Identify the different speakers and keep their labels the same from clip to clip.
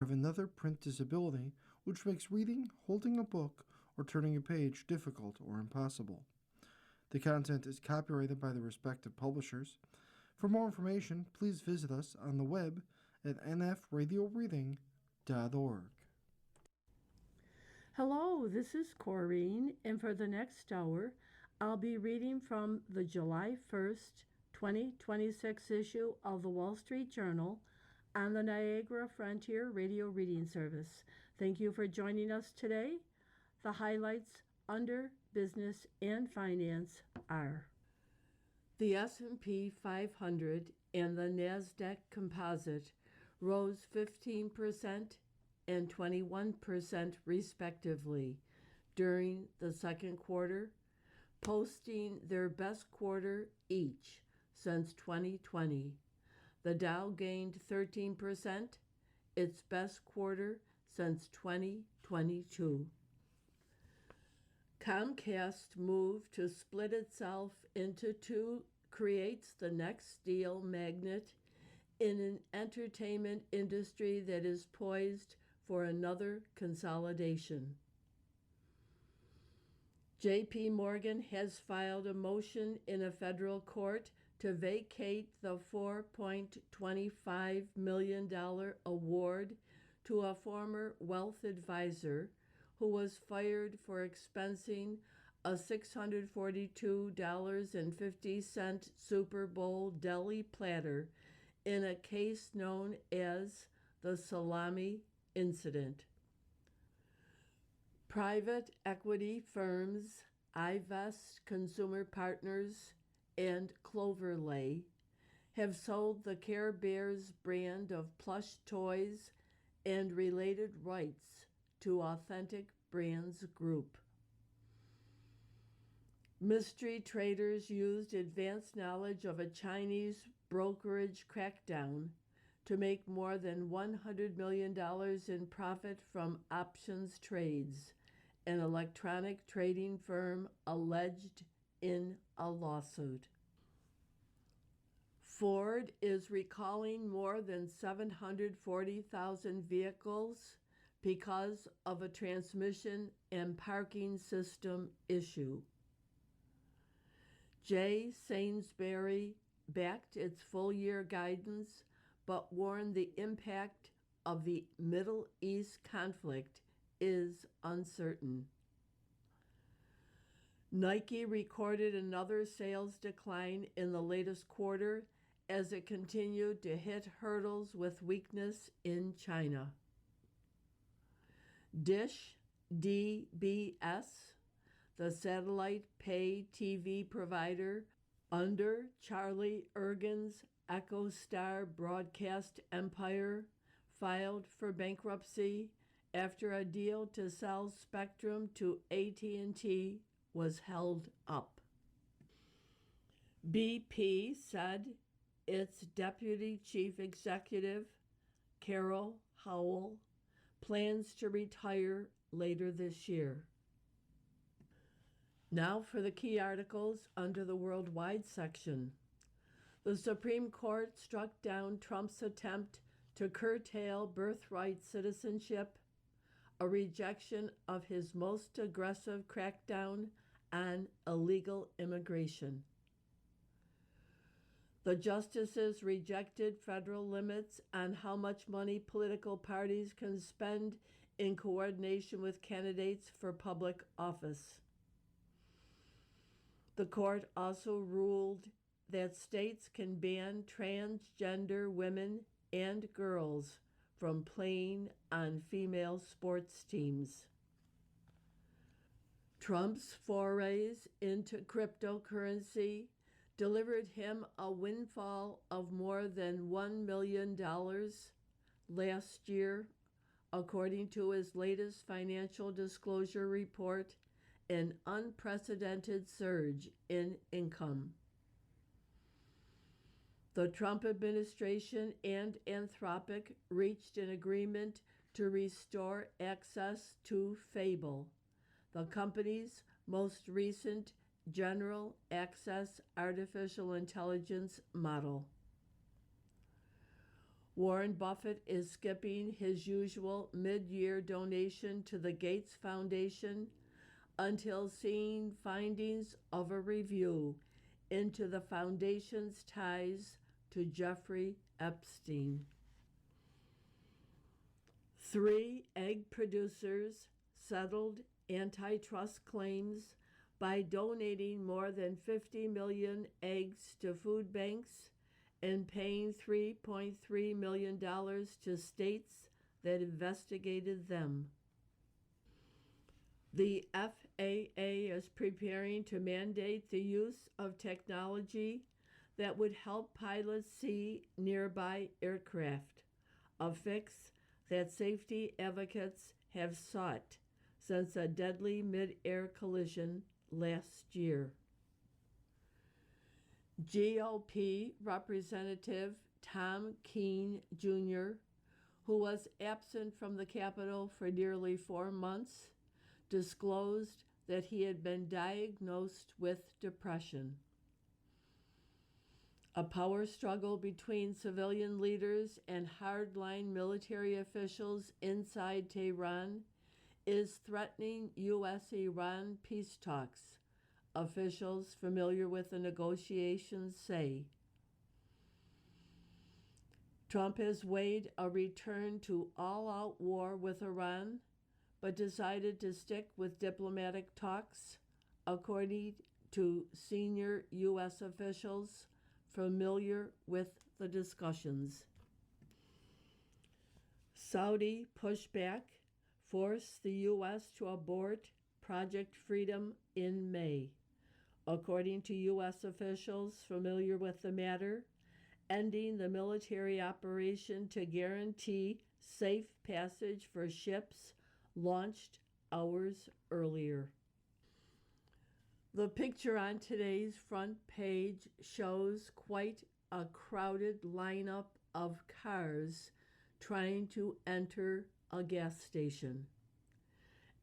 Speaker 1: Have another print disability, which makes reading, holding a book, or turning a page difficult or impossible. The content is copyrighted by the respective publishers. For more information, please visit us on the web at nfradioreading.org.
Speaker 2: Hello, this is Corrine, and for the next hour, I'll be reading from the July 1st, 2026 issue of the Wall Street Journal on the Niagara Frontier Radio Reading Service. Thank you for joining us today. The highlights under business and finance are: the S&P 500 and the NASDAQ Composite rose 15% and 21% respectively during the second quarter, posting their best quarter each since 2020. The Dow gained 13%, its best quarter since 2022. Comcast move to split itself into two creates the next steel magnet in an entertainment industry that is poised for another consolidation. J.P. Morgan has filed a motion in a federal court to vacate the $4.25 million award to a former wealth advisor who was fired for expensing a $642.50 Super Bowl deli platter in a case known as the Salami Incident. Private equity firms iVest Consumer Partners and Cloverlay have sold the Care Bears brand of plush toys and related rights to Authentic Brands Group. Mystery traders used advanced knowledge of a Chinese brokerage crackdown to make more than $100 million in profit from options trades, an electronic trading firm alleged in a lawsuit. Ford is recalling more than 740,000 vehicles because of a transmission and parking system issue. J. Sainsbury backed its full-year guidance, but warned the impact of the Middle East conflict is uncertain. Nike recorded another sales decline in the latest quarter as it continued to hit hurdles with weakness in China. Dish, DBS, the satellite pay TV provider under Charlie Ergen's EchoStar broadcast empire, filed for bankruptcy after a deal to sell spectrum to AT&T was held up. BP said its deputy chief executive, Carol Howell, plans to retire later this year. Now for the key articles under the Worldwide section. The Supreme Court struck down Trump's attempt to curtail birthright citizenship, a rejection of his most aggressive crackdown on illegal immigration. The justices rejected federal limits on how much money political parties can spend in coordination with candidates for public office. The court also ruled that states can ban transgender women and girls from playing on female sports teams. Trump's forays into cryptocurrency delivered him a windfall of more than $1 million last year, according to his latest financial disclosure report, an unprecedented surge in income. The Trump administration and Anthropic reached an agreement to restore access to Fable, the company's most recent general access artificial intelligence model. Warren Buffett is skipping his usual mid-year donation to the Gates Foundation until seeing findings of a review into the foundation's ties to Jeffrey Epstein. 3 egg producers settled antitrust claims by donating more than 50 million eggs to food banks and paying $3.3 million to states that investigated them. The FAA is preparing to mandate the use of technology that would help pilots see nearby aircraft, a fix that safety advocates have sought since a deadly mid-air collision last year. GOP Representative Tom Keene Jr., who was absent from the Capitol for nearly 4 months, disclosed that he had been diagnosed with depression. A power struggle between civilian leaders and hardline military officials inside Tehran is threatening U.S.-Iran peace talks, officials familiar with the negotiations say. Trump has weighed a return to all-out war with Iran, but decided to stick with diplomatic talks, according to senior U.S. officials familiar with the discussions. Saudi pushback forced the U.S. to abort Project Freedom in May. According to U.S. officials familiar with the matter, ending the military operation to guarantee safe passage for ships launched hours earlier. The picture on today's front page shows quite a crowded lineup of cars trying to enter a gas station.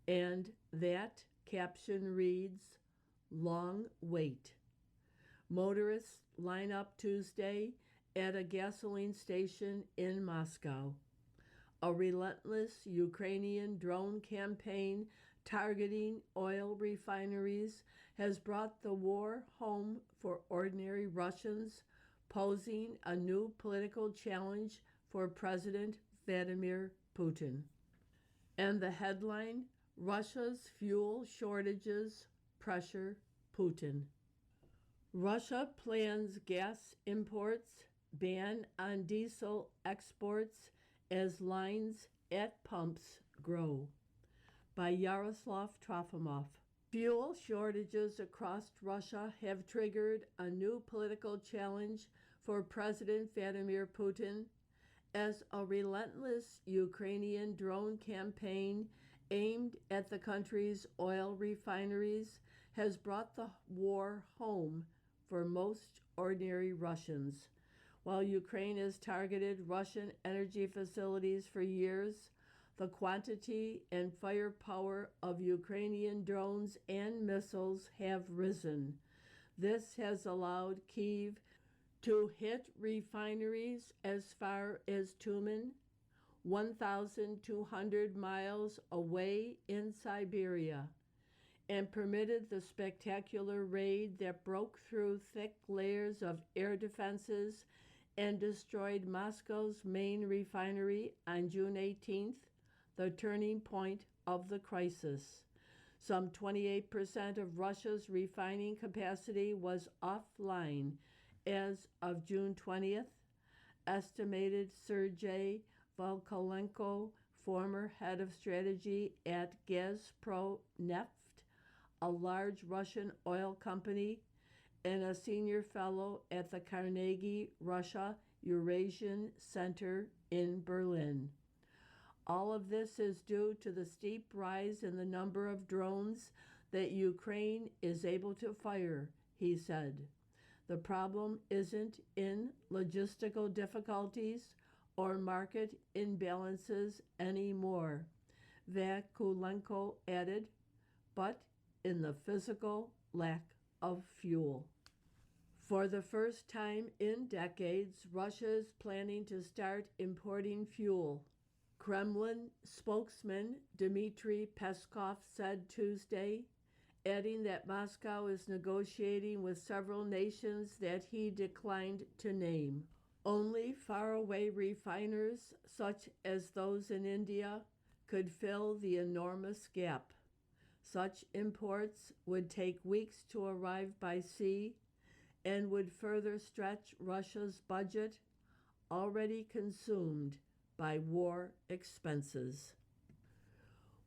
Speaker 2: And that caption reads, "Long wait." Motorists line up Tuesday at a gasoline station in Moscow. A relentless Ukrainian drone campaign targeting oil refineries has brought the war home for ordinary Russians, posing a new political challenge for President Vladimir Putin. And the headline, Russia's fuel shortages pressure Putin. Russia plans gas imports, ban on diesel exports as lines at pumps grow. By Yaroslav Trofimov. Fuel shortages across Russia have triggered a new political challenge for President Vladimir Putin as a relentless Ukrainian drone campaign aimed at the country's oil refineries has brought the war home for most ordinary Russians. While Ukraine has targeted Russian energy facilities for years, the quantity and firepower of Ukrainian drones and missiles have risen. This has allowed Kyiv to hit refineries as far as Tumen, 1,200 miles away in Siberia, and permitted the spectacular raid that broke through thick layers of air defenses and destroyed Moscow's main refinery on June 18th, the turning point of the crisis. Some 28% of Russia's refining capacity was offline as of June 20th, estimated Sergei Volkolenko, former head of strategy at Gazprom-Neft, a large Russian oil company, and a senior fellow at the Carnegie Russia Eurasian Center in Berlin. All of this is due to the steep rise in the number of drones that Ukraine is able to fire, he said. The problem isn't in logistical difficulties or market imbalances anymore, Vakulenko added, but in the physical lack of fuel. For the first time in decades, Russia is planning to start importing fuel. Kremlin spokesman Dmitry Peskov said Tuesday, adding that Moscow is negotiating with several nations that he declined to name. Only faraway refiners, such as those in India, could fill the enormous gap. Such imports would take weeks to arrive by sea and would further stretch Russia's budget, already consumed by war expenses.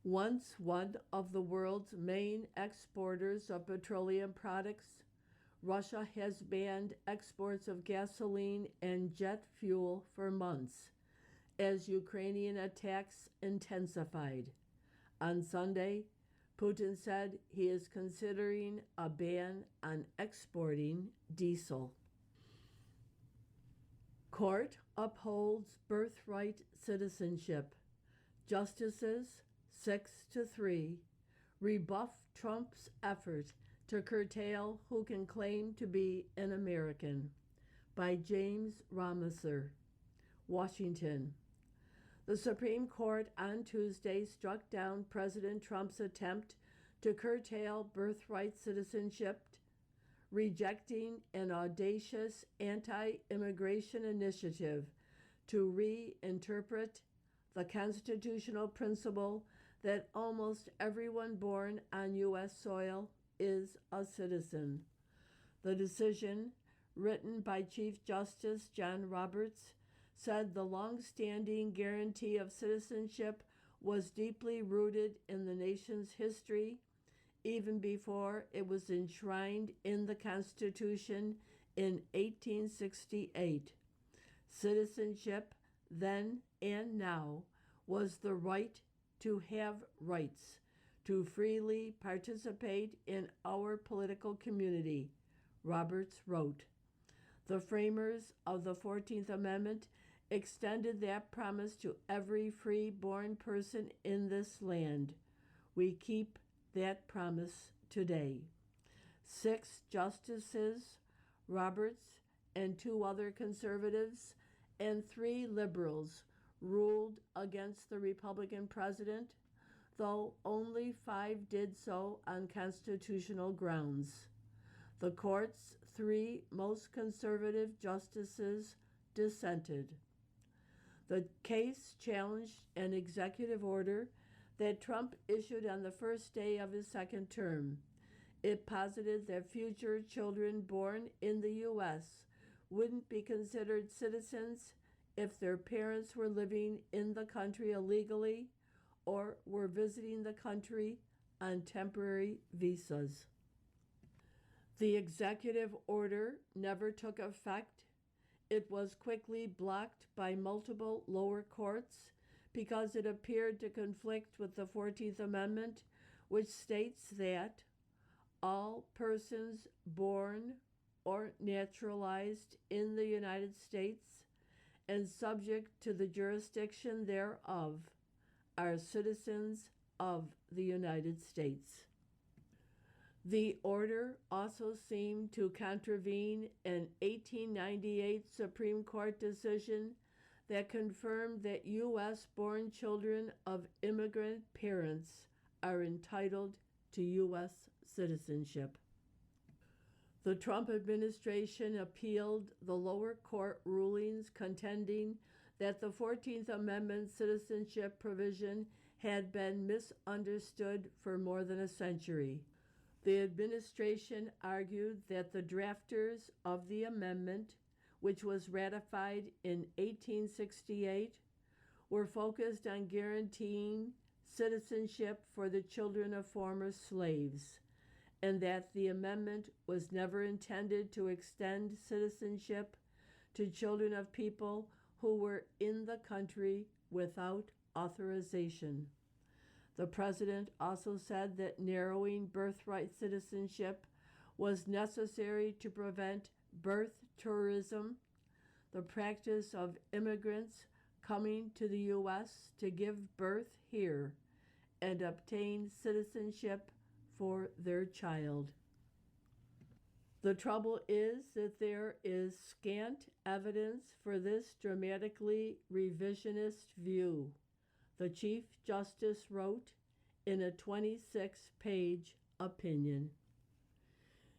Speaker 2: Once one of the world's main exporters of petroleum products, Russia has banned exports of gasoline and jet fuel for months as Ukrainian attacks intensified. On Sunday, Putin said he is considering a ban on exporting diesel. Court upholds birthright citizenship. Justices, 6-3, rebuff Trump's effort to curtail who can claim to be an American. By James Rameser, Washington. The Supreme Court on Tuesday struck down President Trump's attempt to curtail birthright citizenship, rejecting an audacious anti-immigration initiative to reinterpret the constitutional principle that almost everyone born on U.S. soil is a citizen. The decision, written by Chief Justice John Roberts, said the long-standing guarantee of citizenship was deeply rooted in the nation's history, even before it was enshrined in the Constitution in 1868. Citizenship, then and now, was the right to have rights, to freely participate in our political community, Roberts wrote. The framers of the 14th Amendment extended that promise to every free-born person in this land. We keep that promise today. 6 justices, Roberts and 2 other conservatives, and 3 liberals ruled against the Republican president, though only 5 did so on constitutional grounds. The court's 3 most conservative justices dissented. The case challenged an executive order that Trump issued on the first day of his second term. It posited that future children born in the U.S. wouldn't be considered citizens if their parents were living in the country illegally or were visiting the country on temporary visas. The executive order never took effect. It was quickly blocked by multiple lower courts because it appeared to conflict with the 14th Amendment, which states that all persons born or naturalized in the United States and subject to the jurisdiction thereof are citizens of the United States. The order also seemed to contravene an 1898 Supreme Court decision that confirmed that U.S.-born children of immigrant parents are entitled to U.S. citizenship. The Trump administration appealed the lower court rulings, contending that the 14th Amendment citizenship provision had been misunderstood for more than a century. The administration argued that the drafters of the amendment, which was ratified in 1868, were focused on guaranteeing citizenship for the children of former slaves, and that the amendment was never intended to extend citizenship to children of people who were in the country without authorization. The president also said that narrowing birthright citizenship was necessary to prevent birth tourism, the practice of immigrants coming to the U.S. to give birth here and obtain citizenship for their child. The trouble is that there is scant evidence for this dramatically revisionist view, the Chief Justice wrote in a 26-page opinion.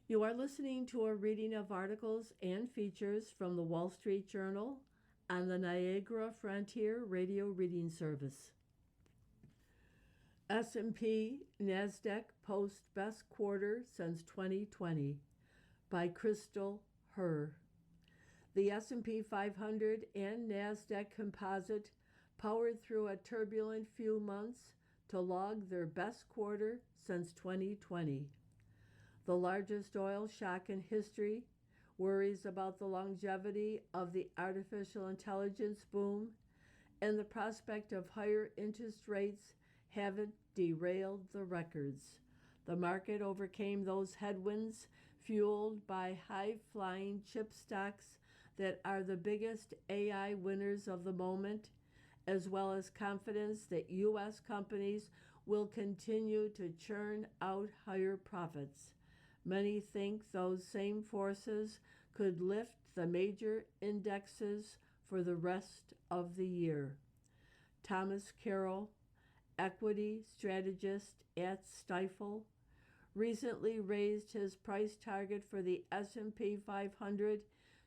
Speaker 2: You are listening to a reading of articles and features from the Wall Street Journal on the Niagara Frontier Radio Reading Service. S&P NASDAQ Post Best Quarter Since 2020 by Crystal Herr. The S&P 500 and NASDAQ Composite powered through a turbulent few months to log their best quarter since 2020. The largest oil shock in history, worries about the longevity of the artificial intelligence boom, and the prospect of higher interest rates haven't derailed the records. The market overcame those headwinds, fueled by high-flying chip stocks that are the biggest AI winners of the moment, as well as confidence that U.S. companies will continue to churn out higher profits. Many think those same forces could lift the major indexes for the rest of the year. Thomas Carroll, equity strategist at Stifel, recently raised his price target for the S&P 500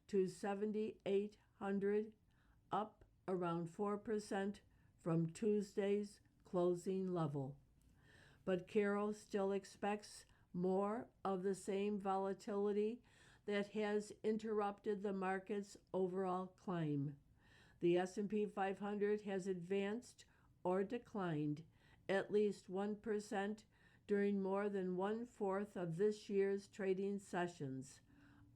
Speaker 2: to 7,800, up around 4% from Tuesday's closing level. But Carroll still expects more of the same volatility that has interrupted the market's overall climb. The S&P 500 has advanced or declined at least 1% during more than 1/4 of this year's trading sessions.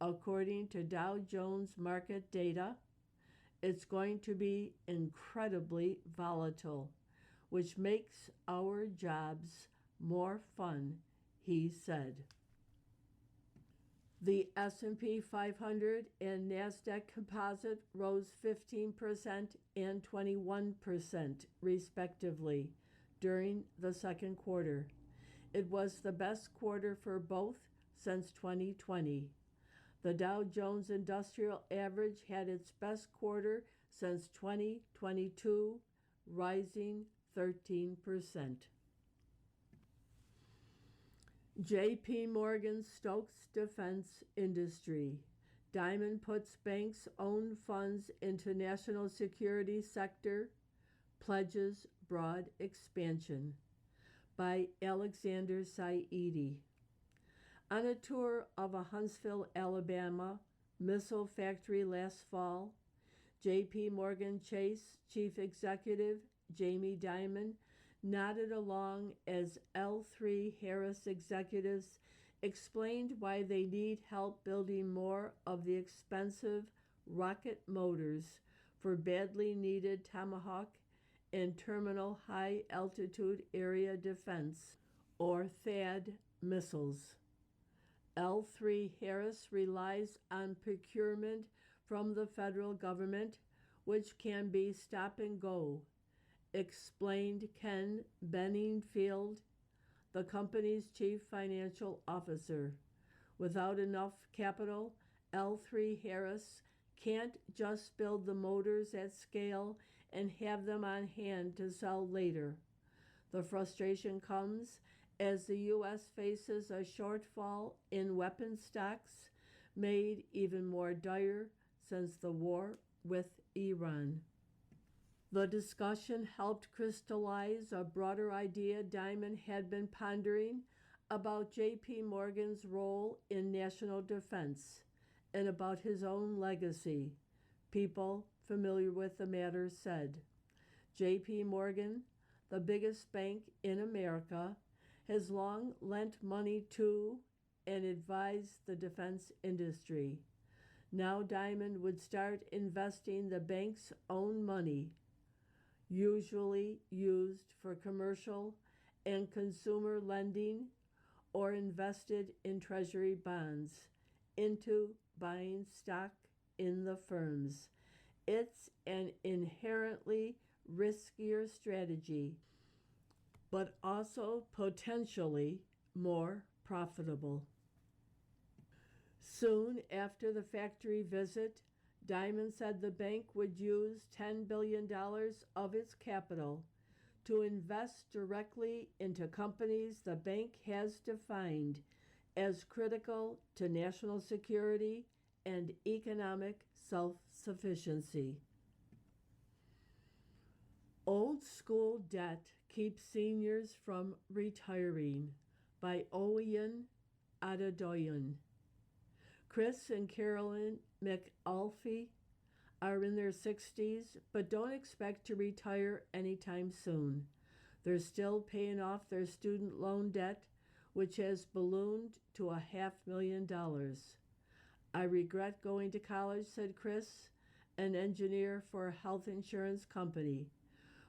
Speaker 2: According to Dow Jones market data, it's going to be incredibly volatile, which makes our jobs more fun, he said. The S&P 500 and NASDAQ Composite rose 15% and 21%, respectively, during the second quarter. It was the best quarter for both since 2020. The Dow Jones Industrial Average had its best quarter since 2022, rising 13%. J.P. Morgan stokes defense industry. Diamond puts banks' own funds into national security sector, pledges broad expansion. By Alexander Saidi. On a tour of a Huntsville, Alabama missile factory last fall, J.P. Morgan Chase Chief Executive Jamie Dimon nodded along as L3 Harris executives explained why they need help building more of the expensive rocket motors for badly needed Tomahawk and Terminal High Altitude Area Defense, or THAAD, missiles. L3 Harris relies on procurement from the federal government, which can be stop and go, explained Ken Benningfield, the company's chief financial officer. Without enough capital, L3 Harris can't just build the motors at scale and have them on hand to sell later. The frustration comes as the U.S. faces a shortfall in weapon stocks, made even more dire since the war with Iran. The discussion helped crystallize a broader idea Dimon had been pondering about J.P. Morgan's role in national defense and about his own legacy. People familiar with the matter said, J.P. Morgan, the biggest bank in America, has long lent money to and advised the defense industry. Now Dimon would start investing the bank's own money, usually used for commercial and consumer lending or invested in treasury bonds, into buying stock in the firms. It's an inherently riskier strategy, but also potentially more profitable. Soon after the factory visit, Diamond said the bank would use $10 billion of its capital to invest directly into companies the bank has defined as critical to national security and economic self-sufficiency. Old School Debt Keeps Seniors from Retiring by Owen Adedoyan. Chris and Carolyn McAuliffe are in their 60s but don't expect to retire anytime soon. They're still paying off their student loan debt, which has ballooned to $500,000. I regret going to college, said Chris, an engineer for a health insurance company.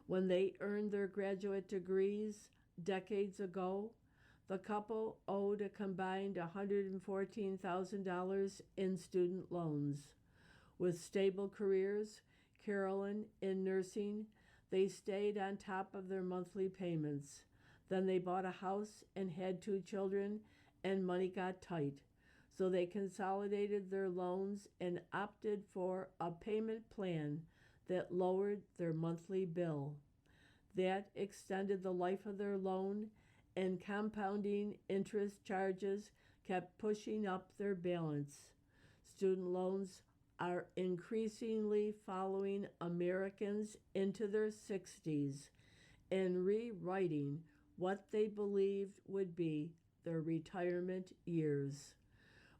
Speaker 2: When they earned their graduate degrees decades ago, the couple owed a combined $114,000 in student loans. With stable careers, Carolyn in nursing, they stayed on top of their monthly payments. Then they bought a house and had 2 children, and money got tight. So they consolidated their loans and opted for a payment plan that lowered their monthly bill. That extended the life of their loan, and compounding interest charges kept pushing up their balance. Student loans are increasingly following Americans into their 60s and rewriting what they believed would be their retirement years.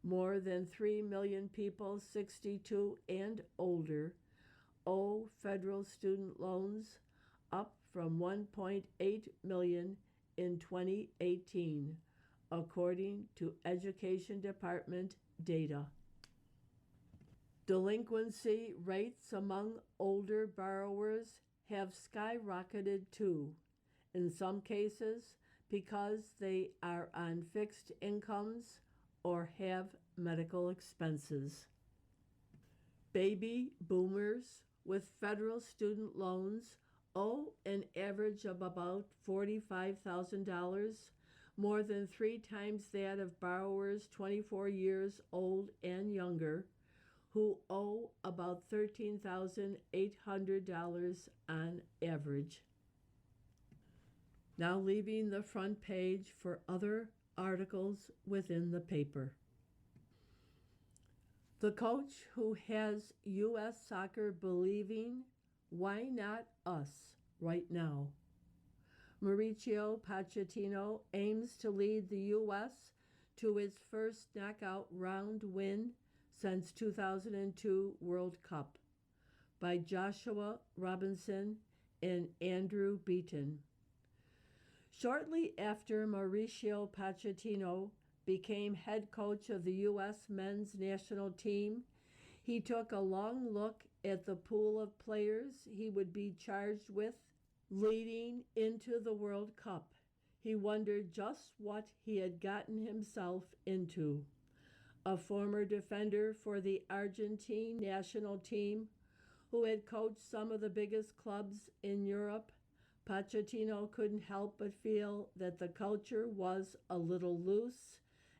Speaker 2: More than 3 million people 62 and older owe federal student loans, up from 1.8 million in 2018, according to Education Department data. Delinquency rates among older borrowers have skyrocketed too, in some cases because they are on fixed incomes or have medical expenses. Baby boomers with federal student loans owe an average of about $45,000, more than 3 times that of borrowers 24 years old and younger, who owe about $13,800 on average. Now leaving the front page for other articles within the paper. The coach who has U.S. soccer believing, why not us right now? Mauricio Pochettino aims to lead the U.S. to its first knockout round win since 2002 World Cup, by Joshua Robinson and Andrew Beaton. Shortly after Mauricio Pochettino became head coach of the U.S. men's national team, he took a long look at the pool of players he would be charged with leading into the World Cup. He wondered just what he had gotten himself into. A former defender for the Argentine national team who had coached some of the biggest clubs in Europe, Pochettino couldn't help but feel that the culture was a little loose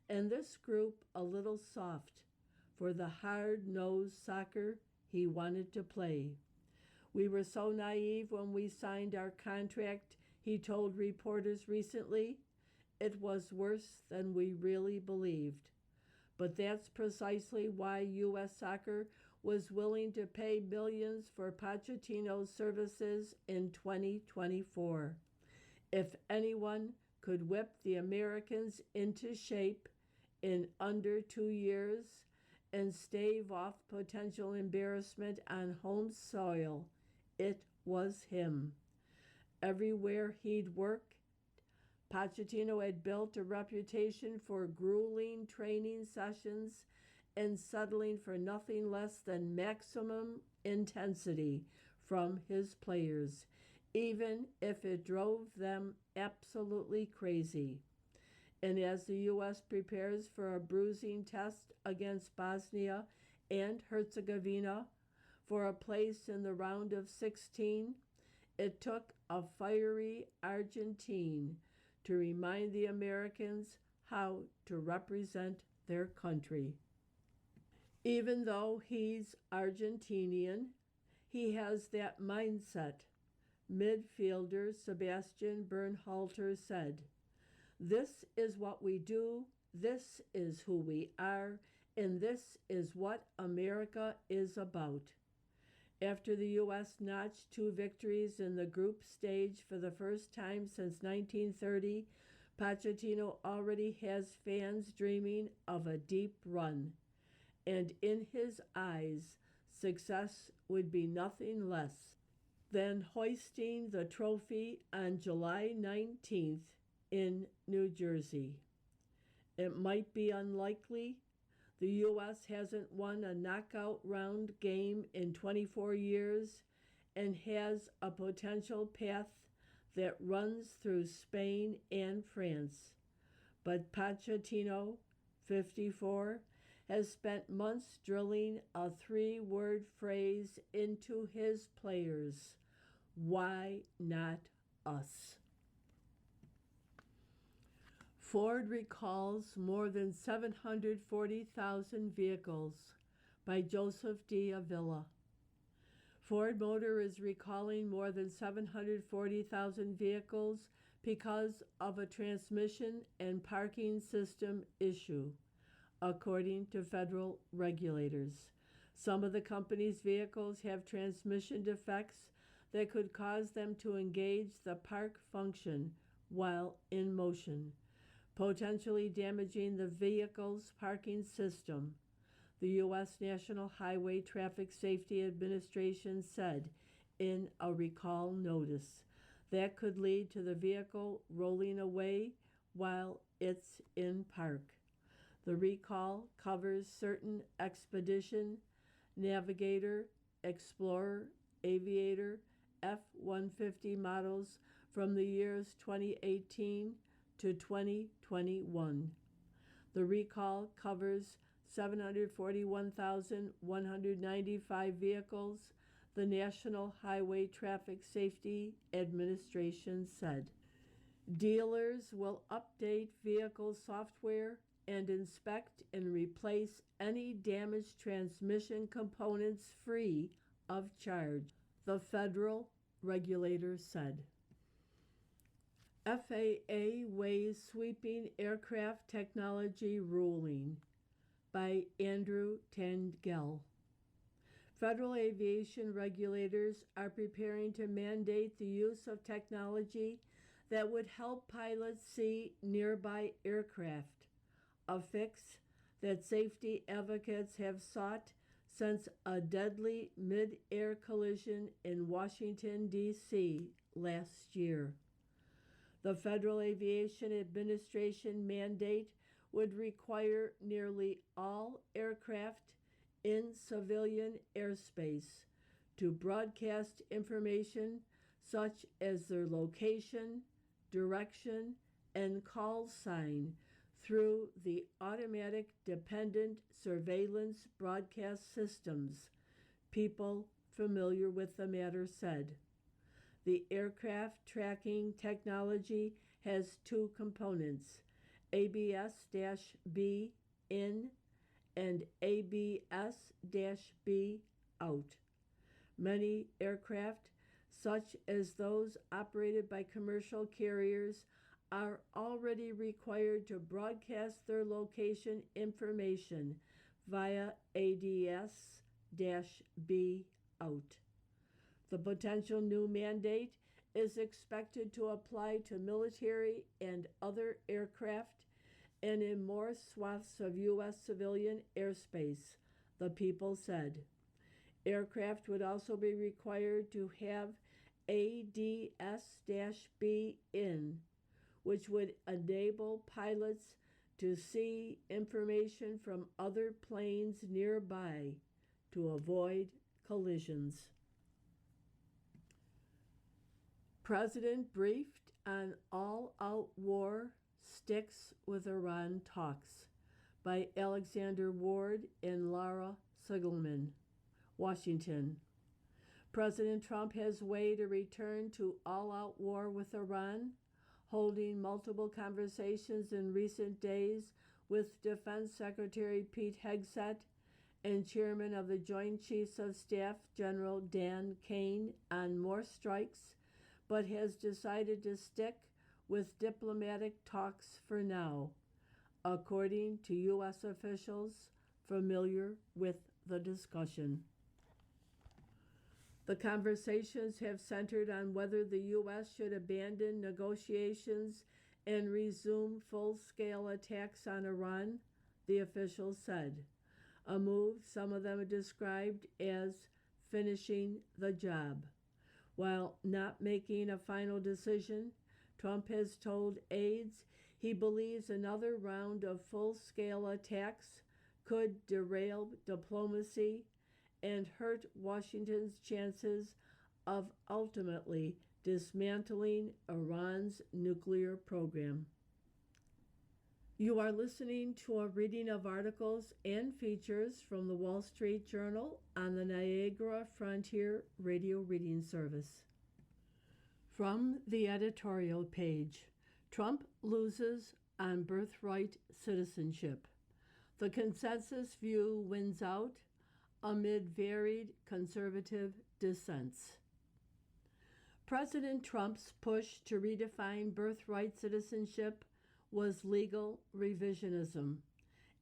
Speaker 2: and this group a little soft for the hard-nosed soccer he wanted to play. We were so naive when we signed our contract, he told reporters recently. It was worse than we really believed. But that's precisely why U.S. Soccer was willing to pay millions for Pochettino's services in 2024. If anyone could whip the Americans into shape in under 2 years and stave off potential embarrassment on home soil, it was him. Everywhere he'd worked, Pochettino had built a reputation for grueling training sessions and settling for nothing less than maximum intensity from his players, even if it drove them absolutely crazy. And as the U.S. prepares for a bruising test against Bosnia and Herzegovina for a place in the round of 16, it took a fiery Argentine to remind the Americans how to represent their country. Even though he's Argentinian, he has that mindset. Midfielder Sebastian Bernhalter said, "This is what we do, this is who we are, and this is what America is about." After the U.S. notched 2 victories in the group stage for the first time since 1930, Pochettino already has fans dreaming of a deep run. And in his eyes, success would be nothing less than hoisting the trophy on July 19th in New Jersey. It might be unlikely. The U.S. hasn't won a knockout round game in 24 years and has a potential path that runs through Spain and France. But Pochettino, 54, has spent months drilling a 3-word phrase into his players: why not us? Ford recalls more than 740,000 vehicles by Joseph D. Avila. Ford Motor is recalling more than 740,000 vehicles because of a transmission and parking system issue, according to federal regulators. Some of the company's vehicles have transmission defects that could cause them to engage the park function while in motion, potentially damaging the vehicle's parking system. The U.S. National Highway Traffic Safety Administration said in a recall notice that could lead to the vehicle rolling away while it's in park. The recall covers certain Expedition, Navigator, Explorer, Aviator, F-150 models from the years 2018 to 2021. The recall covers 741,195 vehicles, the National Highway Traffic Safety Administration said. Dealers will update vehicle software and inspect and replace any damaged transmission components free of charge, the federal regulator said. FAA weighs sweeping aircraft technology ruling by Andrew Tangell. Federal aviation regulators are preparing to mandate the use of technology that would help pilots see nearby aircraft, a fix that safety advocates have sought since a deadly mid-air collision in Washington, D.C. last year. The Federal Aviation Administration mandate would require nearly all aircraft in civilian airspace to broadcast information such as their location, direction, and call sign through the automatic dependent surveillance broadcast systems, people familiar with the matter said. The aircraft tracking technology has 2 components, ABS-B in and ABS-B out. Many aircraft, such as those operated by commercial carriers, are already required to broadcast their location information via ADS-B out. The potential new mandate is expected to apply to military and other aircraft and in more swaths of U.S. civilian airspace, the people said. Aircraft would also be required to have ADS-B in, which would enable pilots to see information from other planes nearby to avoid collisions. President briefed on all-out war, sticks with Iran talks by Alexander Ward and Laura Sigelman, Washington. President Trump has weighed a return to all-out war with Iran, holding multiple conversations in recent days with Defense Secretary Pete Hegseth and Chairman of the Joint Chiefs of Staff General Dan Kane on more strikes, but has decided to stick with diplomatic talks for now, according to U.S. officials familiar with the discussion. The conversations have centered on whether the U.S. should abandon negotiations and resume full-scale attacks on Iran, the officials said, a move some of them described as finishing the job. While not making a final decision, Trump has told aides he believes another round of full-scale attacks could derail diplomacy and hurt Washington's chances of ultimately dismantling Iran's nuclear program. You are listening to a reading of articles and features from the Wall Street Journal on the Niagara Frontier Radio Reading Service. From the editorial page, Trump loses on birthright citizenship. The consensus view wins out amid varied conservative dissents. President Trump's push to redefine birthright citizenship was legal revisionism,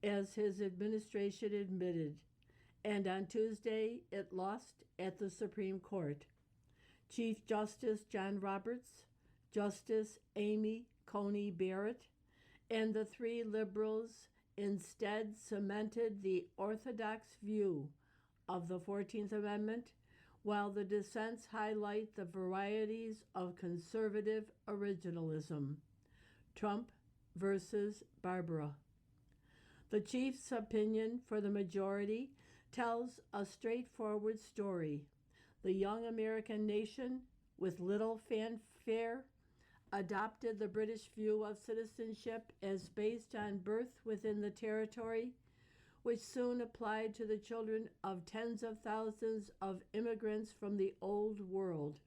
Speaker 2: as his administration admitted, and on Tuesday it lost at the Supreme Court. Chief Justice John Roberts, Justice Amy Coney Barrett, and the three liberals instead cemented the orthodox view of the 14th Amendment, while the dissents highlight the varieties of conservative originalism. Trump versus Barbara. The chief's opinion for the majority tells a straightforward story. The young American nation, with little fanfare, adopted the British view of citizenship as based on birth within the territory, which soon applied to the children of tens of thousands of immigrants from the Old World.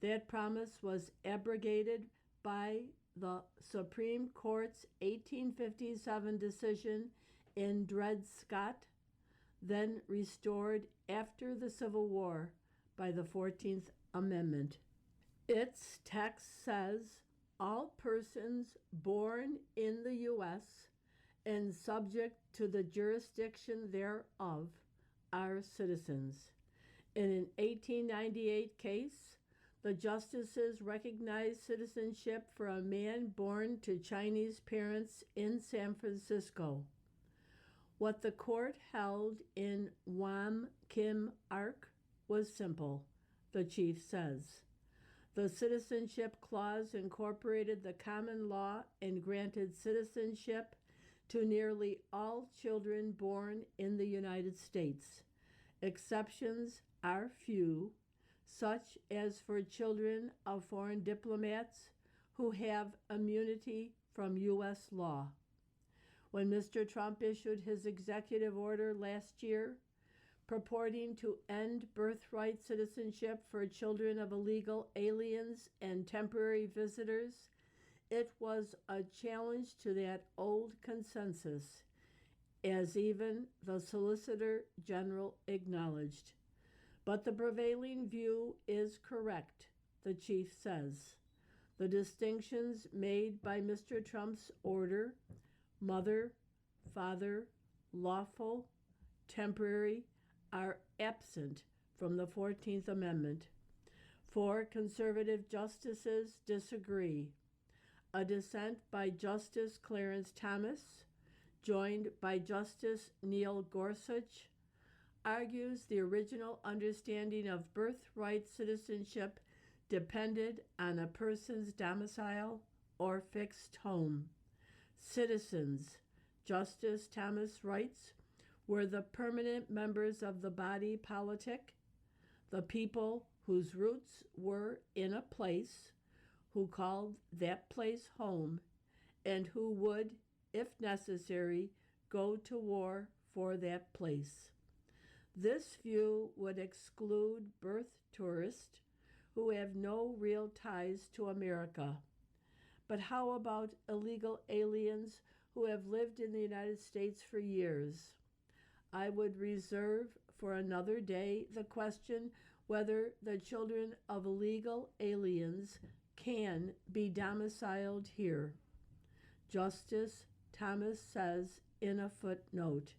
Speaker 2: That promise was abrogated by the Supreme Court's 1857 decision in Dred Scott, then restored after the Civil War by the 14th Amendment. Its text says, all persons born in the U.S. and subject to the jurisdiction thereof are citizens. In an 1898 case, the justices recognized citizenship for a man born to Chinese parents in San Francisco. What the court held in Wam Kim Ark was simple, the chief says. The citizenship clause incorporated the common law and granted citizenship to nearly all children born in the United States. Exceptions are few, such as for children of foreign diplomats who have immunity from U.S. law. When Mr. Trump issued his executive order last year, purporting to end birthright citizenship for children of illegal aliens and temporary visitors, it was a challenge to that old consensus, as even the Solicitor General acknowledged. But the prevailing view is correct, the chief says. The distinctions made by Mr. Trump's order, mother, father, lawful, temporary, are absent from the 14th Amendment. Four conservative justices disagree. A dissent by Justice Clarence Thomas, joined by Justice Neil Gorsuch, argues the original understanding of birthright citizenship depended on a person's domicile or fixed home. Citizens, Justice Thomas writes, were the permanent members of the body politic, the people whose roots were in a place, who called that place home, and who would, if necessary, go to war for that place. This view would exclude birth tourists who have no real ties to America. But how about illegal aliens who have lived in the United States for years? I would reserve for another day the question whether the children of illegal aliens can be domiciled here. Justice Thomas says in a footnote.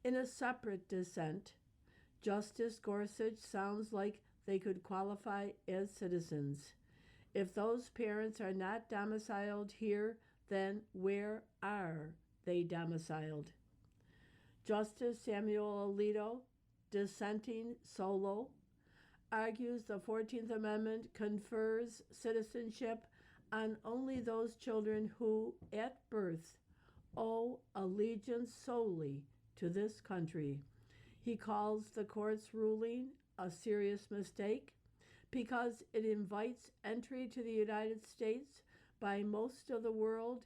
Speaker 2: In a separate dissent, Justice Gorsuch sounds like they could qualify as citizens. If those parents are not domiciled here, then where are they domiciled? Justice Samuel Alito, dissenting solo, argues the 14th Amendment confers citizenship on only those children who, at birth, owe allegiance solely to this country. He calls the court's ruling a serious mistake because it invites entry to the United States by most of the world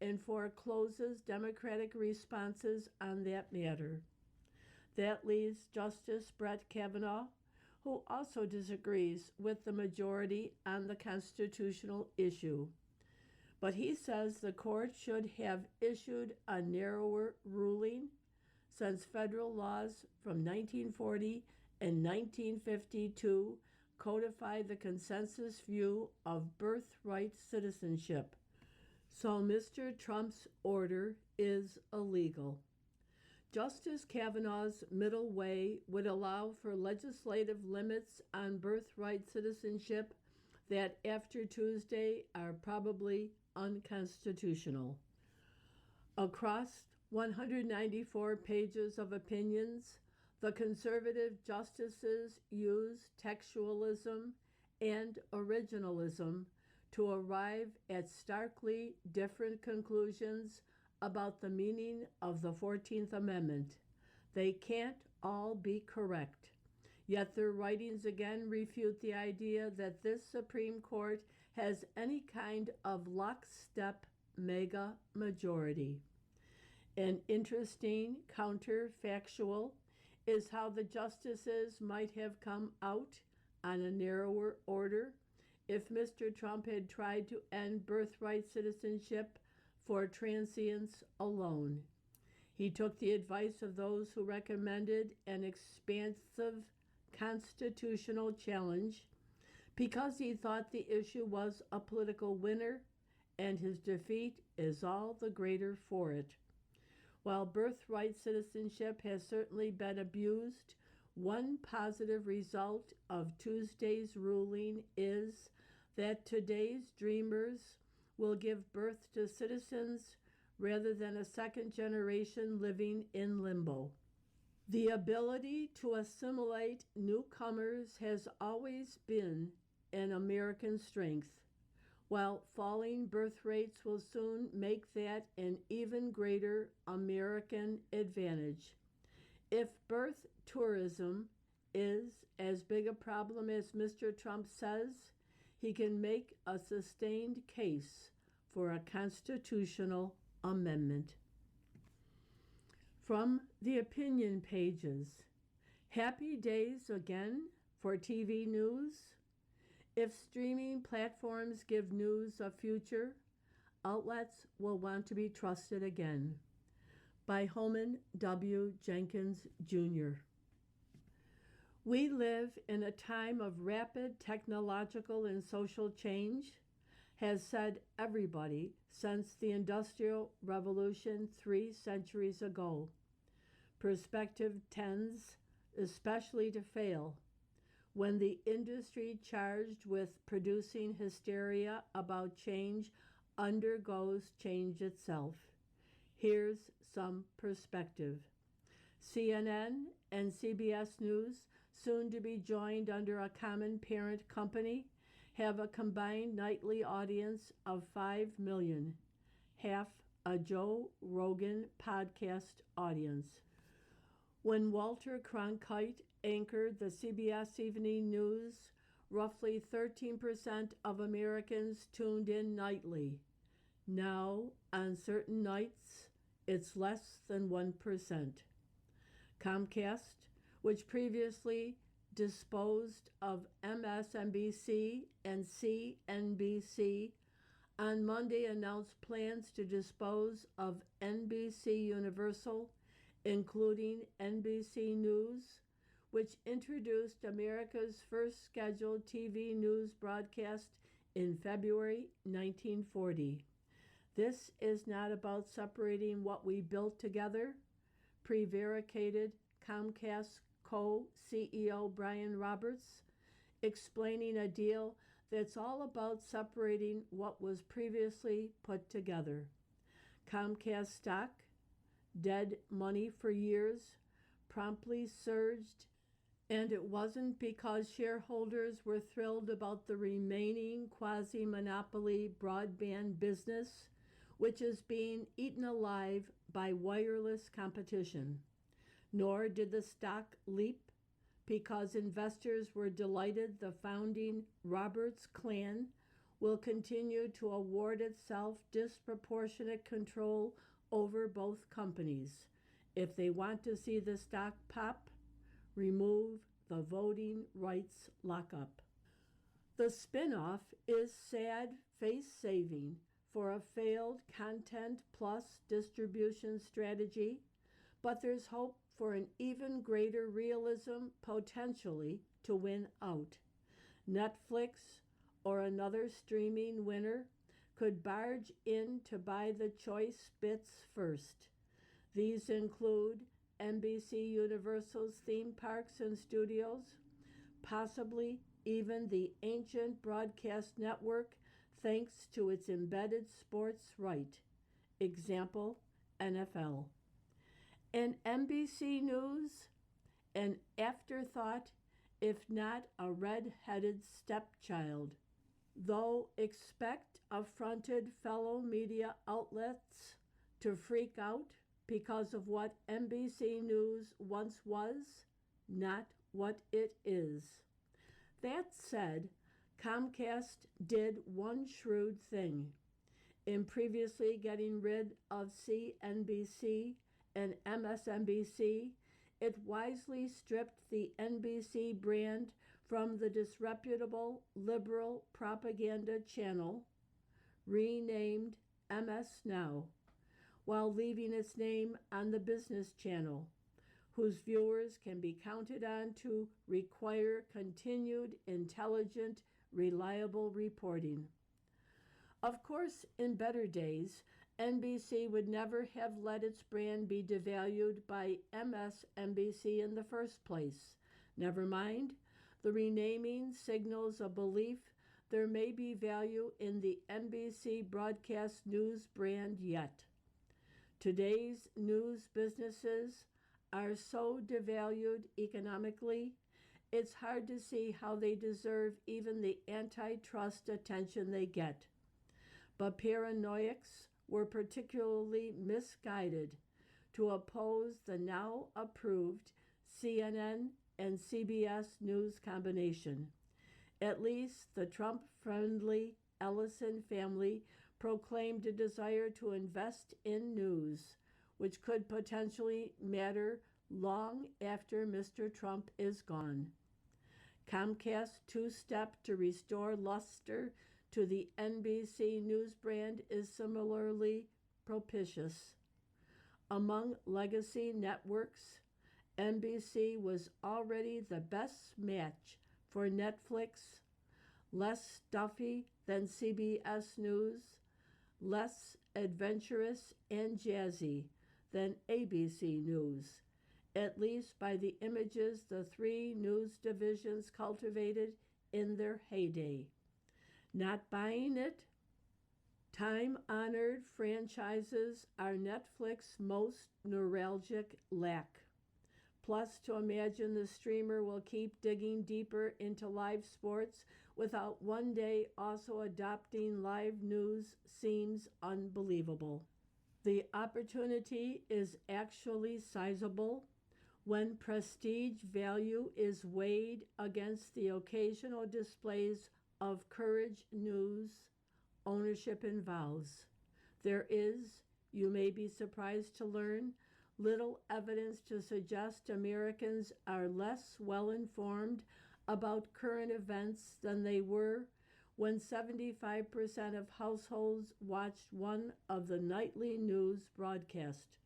Speaker 2: and forecloses democratic responses on that matter. That leaves Justice Brett Kavanaugh, who also disagrees with the majority on the constitutional issue. But he says the court should have issued a narrower ruling since federal laws from 1940 and 1952 codified the consensus view of birthright citizenship. So Mr. Trump's order is illegal. Justice Kavanaugh's middle way would allow for legislative limits on birthright citizenship that after Tuesday are probably unconstitutional. Across 194 pages of opinions, the conservative justices use textualism and originalism to arrive at starkly different conclusions about the meaning of the 14th Amendment. They can't all be correct, yet their writings again refute the idea that this Supreme Court has any kind of lockstep mega majority. An interesting counterfactual is how the justices might have come out on a narrower order if Mr. Trump had tried to end birthright citizenship for transients alone. He took the advice of those who recommended an expansive constitutional challenge because he thought the issue was a political winner, and his defeat is all the greater for it. While birthright citizenship has certainly been abused, one positive result of Tuesday's ruling is that today's dreamers will give birth to citizens rather than a second generation living in limbo. The ability to assimilate newcomers has always been an American strength, while falling birth rates will soon make that an even greater American advantage. If birth tourism is as big a problem as Mr. Trump says, he can make a sustained case for a constitutional amendment. From the opinion pages, happy days again for TV news. If streaming platforms give news a future, outlets will want to be trusted again. By Holman W. Jenkins, Jr. We live in a time of rapid technological and social change, has said everybody since the Industrial Revolution 3 centuries ago. Perspective tends especially to fail when the industry charged with producing hysteria about change undergoes change itself. Here's some perspective. CNN and CBS News, soon to be joined under a common parent company, have a combined nightly audience of 5 million, half a Joe Rogan podcast audience. When Walter Cronkite anchored the CBS Evening News, roughly 13% of Americans tuned in nightly. Now, on certain nights, it's less than 1%. Comcast, which previously disposed of MSNBC and CNBC, on Monday announced plans to dispose of NBC Universal including NBC News, which introduced America's first scheduled TV news broadcast in February 1940. This is not about separating what we built together, prevaricated Comcast co-CEO Brian Roberts, explaining a deal that's all about separating what was previously put together. Comcast stock, dead money for years, promptly surged, and it wasn't because shareholders were thrilled about the remaining quasi-monopoly broadband business, which is being eaten alive by wireless competition. Nor did the stock leap because investors were delighted the founding Roberts clan will continue to award itself disproportionate control over both companies. If they want to see the stock pop, remove the voting rights lockup. The spinoff is sad face-saving for a failed content plus distribution strategy, but there's hope for an even greater realism potentially to win out. Netflix or another streaming winner could barge in to buy the choice bits first. These include NBC Universal's theme parks and studios, possibly even the ancient broadcast network thanks to its embedded sports right. Example, NFL. And NBC News, an afterthought, if not a red-headed stepchild. Though expect affronted fellow media outlets to freak out because of what NBC News once was, not what it is. That said, Comcast did one shrewd thing. In previously getting rid of CNBC and MSNBC, it wisely stripped the NBC brand from the disreputable liberal propaganda channel, renamed MS Now, while leaving its name on the business channel, whose viewers can be counted on to require continued, intelligent, reliable reporting. Of course, in better days, NBC would never have let its brand be devalued by MSNBC in the first place. Never mind, the renaming signals a belief there may be value in the NBC broadcast news brand yet. Today's news businesses are so devalued economically, it's hard to see how they deserve even the antitrust attention they get. But paranoiacs were particularly misguided to oppose the now approved CNN and CBS News combination. At least the Trump-friendly Ellison family proclaimed a desire to invest in news, which could potentially matter long after Mr. Trump is gone. Comcast's two-step to restore luster to the NBC News brand is similarly propitious. Among legacy networks, NBC was already the best match for Netflix, less stuffy than CBS News, less adventurous and jazzy than ABC News, at least by the images the three news divisions cultivated in their heyday. Not buying it? Time-honored franchises are Netflix's most neuralgic lack. Plus, to imagine the streamer will keep digging deeper into live sports without one day also adopting live news seems unbelievable. The opportunity is actually sizable when prestige value is weighed against the occasional displays of courage news ownership involves. There is, you may be surprised to learn, little evidence to suggest Americans are less well-informed about current events than they were when 75% of households watched one of the nightly news broadcasts.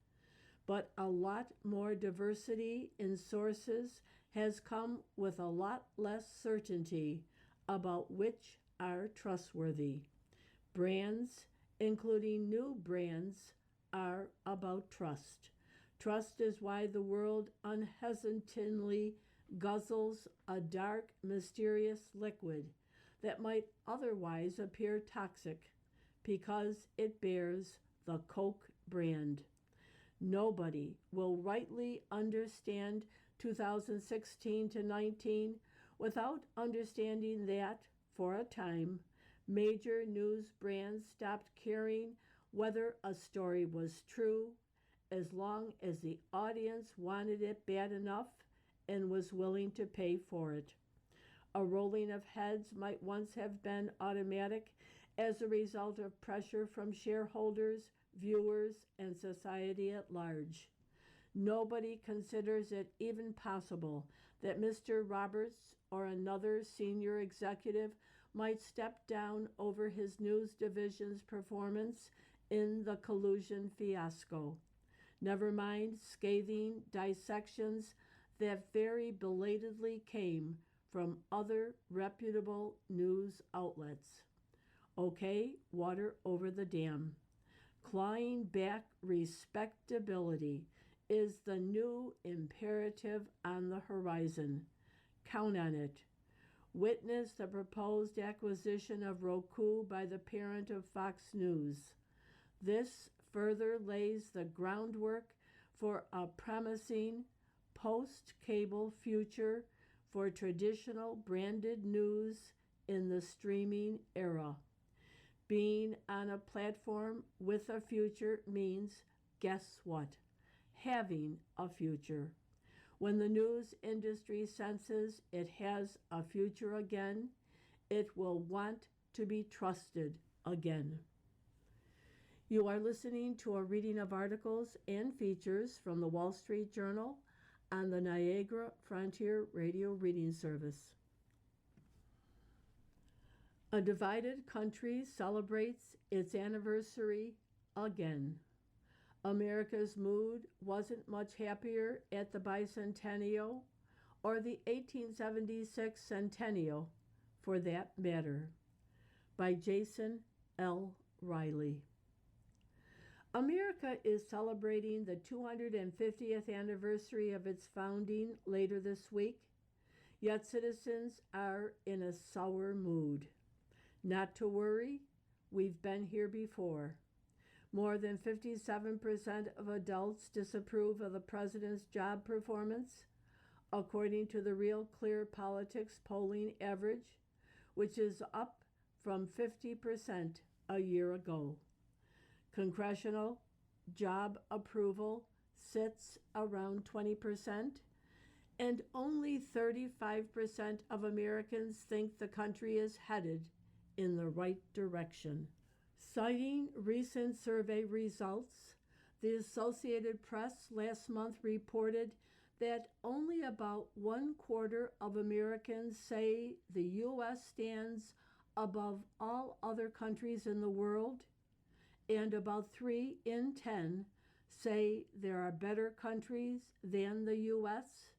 Speaker 2: but a lot more diversity in sources has come with a lot less certainty about which are trustworthy. Brands, including new brands, are about trust. Trust is why the world unhesitatingly guzzles a dark, mysterious liquid that might otherwise appear toxic because it bears the Coke brand. Nobody will rightly understand 2016 to 19 without understanding that, for a time, major news brands stopped caring whether a story was true as long as the audience wanted it bad enough and was willing to pay for it. A rolling of heads might once have been automatic as a result of pressure from shareholders, viewers, and society at large. Nobody considers it even possible that Mr. Roberts or another senior executive might step down over his news division's performance in the collusion fiasco. Never mind scathing dissections that very belatedly came from other reputable news outlets. Okay, water over the dam. Clawing back respectability is the new imperative on the horizon. Count on it. Witness the proposed acquisition of Roku by the parent of Fox News. This further lays the groundwork for a promising post-cable future for traditional branded news in the streaming era. Being on a platform with a future means, guess what? Having a future. When the news industry senses it has a future again, it will want to be trusted again. You are listening to a reading of articles and features from the Wall Street Journal on the Niagara Frontier Radio Reading Service. A divided country celebrates its anniversary again. America's mood wasn't much happier at the bicentennial or the 1876 centennial, for that matter. By Jason L. Riley. America is celebrating the 250th anniversary of its founding later this week, yet citizens are in a sour mood. Not to worry, we've been here before. More than 57% of adults disapprove of the president's job performance, according to the Real Clear Politics polling average, which is up from 50% a year ago. Congressional job approval sits around 20%, and only 35% of Americans think the country is headed in the right direction. Citing recent survey results, the Associated Press last month reported that only about 1/4 of Americans say the U.S. stands above all other countries in the world, and about 3 in 10 say there are better countries than the U.S.,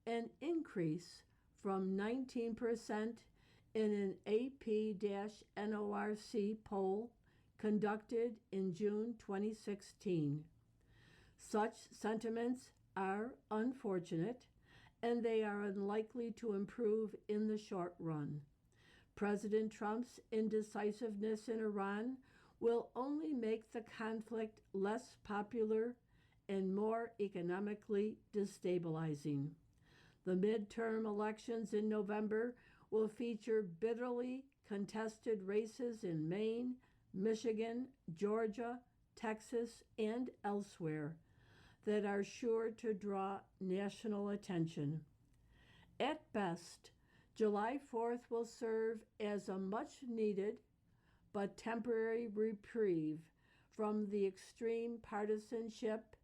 Speaker 2: an increase from 19% in an AP-NORC poll conducted in June 2016. Such sentiments are unfortunate, and they are unlikely to improve in the short run. President Trump's indecisiveness in Iran will only make the conflict less popular and more economically destabilizing. The midterm elections in November will feature bitterly contested races in Maine, Michigan, Georgia, Texas, and elsewhere that are sure to draw national attention. At best, July 4th will serve as a much-needed but temporary reprieve from the extreme partisanship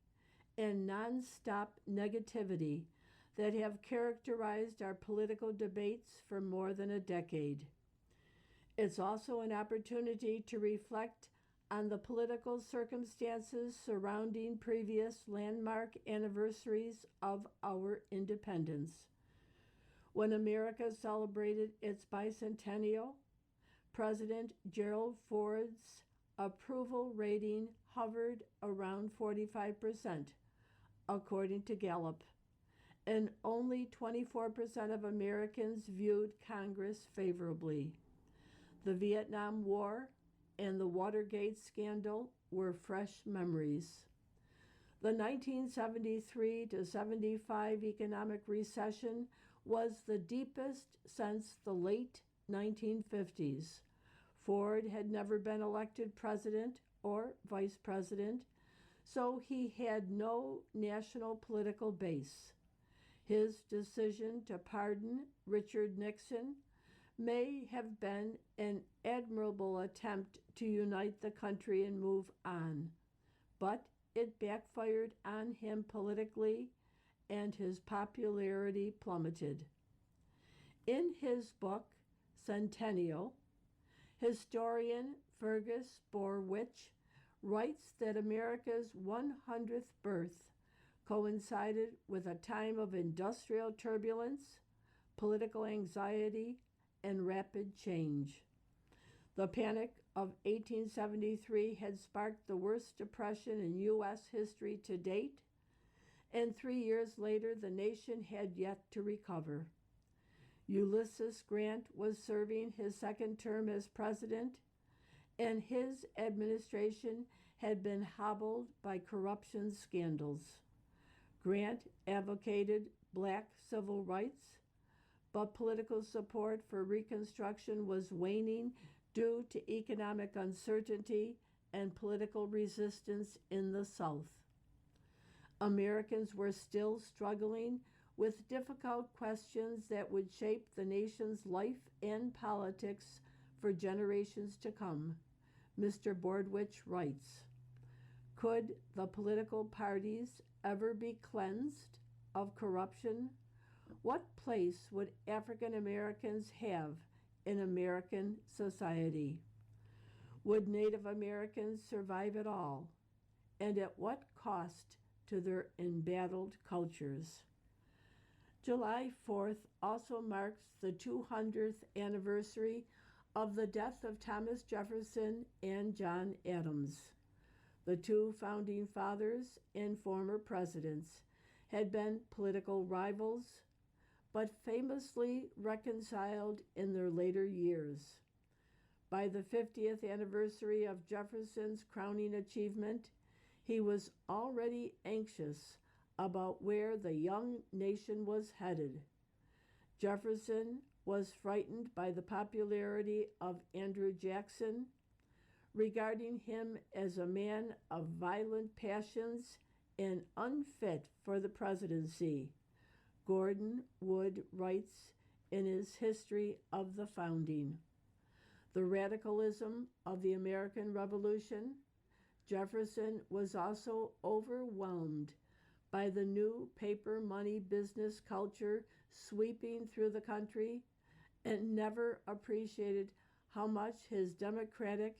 Speaker 2: and nonstop negativity that have characterized our political debates for more than a decade. It's also an opportunity to reflect on the political circumstances surrounding previous landmark anniversaries of our independence. When America celebrated its bicentennial, President Gerald Ford's approval rating hovered around 45%, according to Gallup, and only 24% of Americans viewed Congress favorably. The Vietnam War and the Watergate scandal were fresh memories. The 1973 to 75 economic recession was the deepest since the late 1950s. Ford had never been elected president or vice president, so he had no national political base. His decision to pardon Richard Nixon may have been an admirable attempt to unite the country and move on, but it backfired on him politically and his popularity plummeted. In his book, Centennial, historian Fergus Borwich writes that America's 100th birth coincided with a time of industrial turbulence, political anxiety, and rapid change. The Panic of 1873 had sparked the worst depression in U.S. history to date, and 3 years later the nation had yet to recover. Ulysses Grant was serving his second term as president, and his administration had been hobbled by corruption scandals. Grant advocated black civil rights, but political support for Reconstruction was waning due to economic uncertainty and political resistance in the South. Americans were still struggling with difficult questions that would shape the nation's life and politics for generations to come. Mr. Bordwich writes, "Could the political parties ever be cleansed of corruption? What place would African Americans have in American society? Would Native Americans survive at all? And at what cost to their embattled cultures?" July 4th also marks the 200th anniversary of the death of Thomas Jefferson and John Adams. The two founding fathers and former presidents had been political rivals, but famously reconciled in their later years. By the 50th anniversary of Jefferson's crowning achievement, he was already anxious about where the young nation was headed. Jefferson was frightened by the popularity of Andrew Jackson, regarding him as a man of violent passions and unfit for the presidency. Gordon Wood writes in his History of the Founding. The radicalism of the American Revolution, Jefferson was also overwhelmed by the new paper money business culture sweeping through the country and never appreciated how much his democratic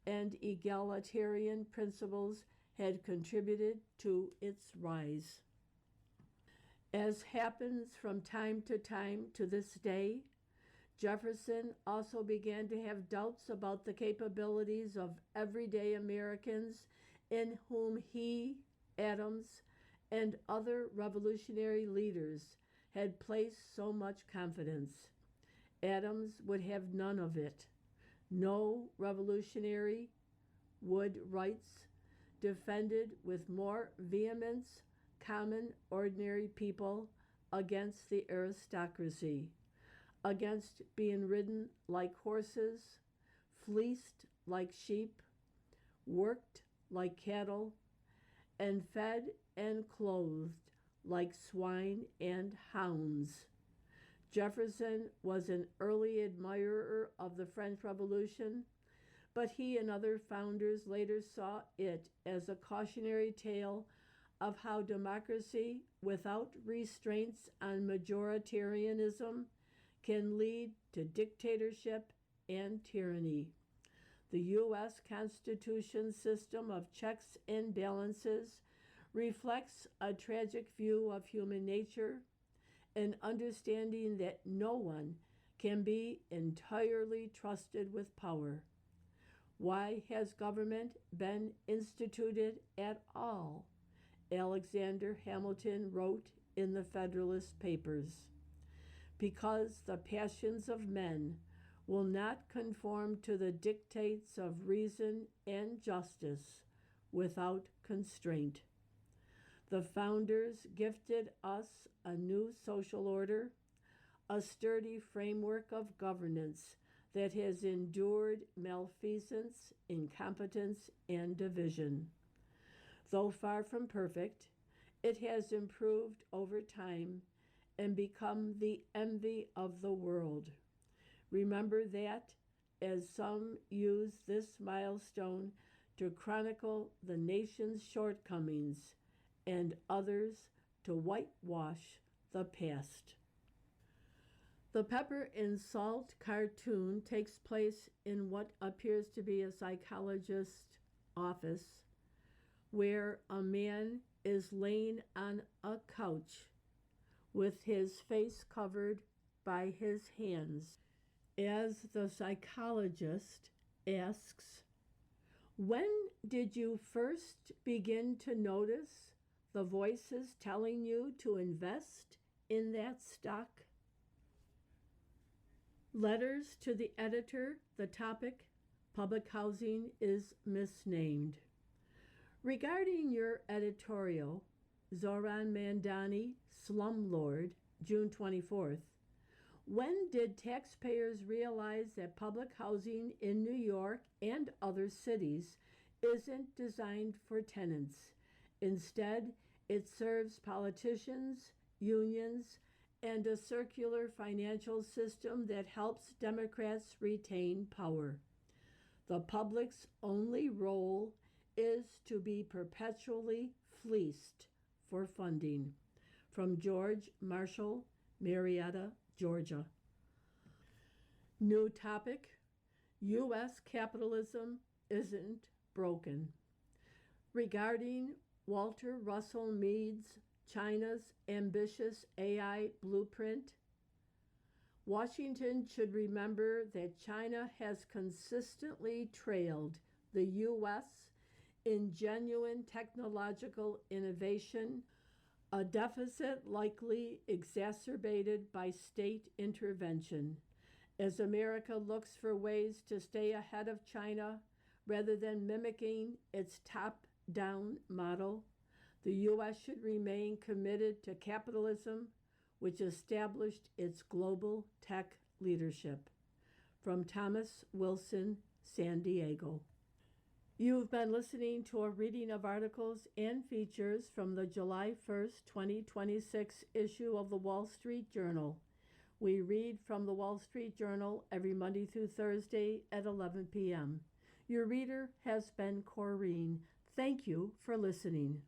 Speaker 2: and egalitarian principles had contributed to its rise. As happens from time to this day, Jefferson also began to have doubts about the capabilities of everyday Americans in whom he, Adams, and other revolutionary leaders had placed so much confidence. Adams would have none of it. No revolutionary, Wood writes, defended with more vehemence common, ordinary people against the aristocracy, against being ridden like horses, fleeced like sheep, worked like cattle, and fed and clothed like swine and hounds. Jefferson was an early admirer of the French Revolution, but he and other founders later saw it as a cautionary tale of how democracy without restraints on majoritarianism can lead to dictatorship and tyranny. The U.S. Constitution's system of checks and balances reflects a tragic view of human nature, an understanding that no one can be entirely trusted with power. Why has government been instituted at all? Alexander Hamilton wrote in the Federalist Papers. Because the passions of men will not conform to the dictates of reason and justice without constraint. The founders gifted us a new social order, a sturdy framework of governance that has endured malfeasance, incompetence, and division. Though far from perfect, it has improved over time and become the envy of the world. Remember that as some use this milestone to chronicle the nation's shortcomings and others to whitewash the past. The Pepper and Salt cartoon takes place in what appears to be a psychologist's office, where a man is laying on a couch with his face covered by his hands, as the psychologist asks, "When did you first begin to notice the voices telling you to invest in that stock?" Letters to the editor, the topic, Public Housing is misnamed. Regarding your editorial, Zoran Mandani, Slumlord, June 24th, when did taxpayers realize that public housing in New York and other cities isn't designed for tenants? Instead, it serves politicians, unions, and a circular financial system that helps Democrats retain power. The public's only role is to be perpetually fleeced for funding. From George Marshall, Marietta, Georgia. New topic, U.S. capitalism isn't broken. Regarding Walter Russell Mead's China's ambitious AI blueprint, Washington should remember that China has consistently trailed the U.S. in genuine technological innovation, a deficit likely exacerbated by state intervention. As America looks for ways to stay ahead of China rather than mimicking its top-down model, the U.S. should remain committed to capitalism, which established its global tech leadership. From Thomas Wilson, San Diego. You've been listening to a reading of articles and features from the July 1st, 2026 issue of the Wall Street Journal. We read from the Wall Street Journal every Monday through Thursday at 11 p.m. Your reader has been Corrine. Thank you for listening.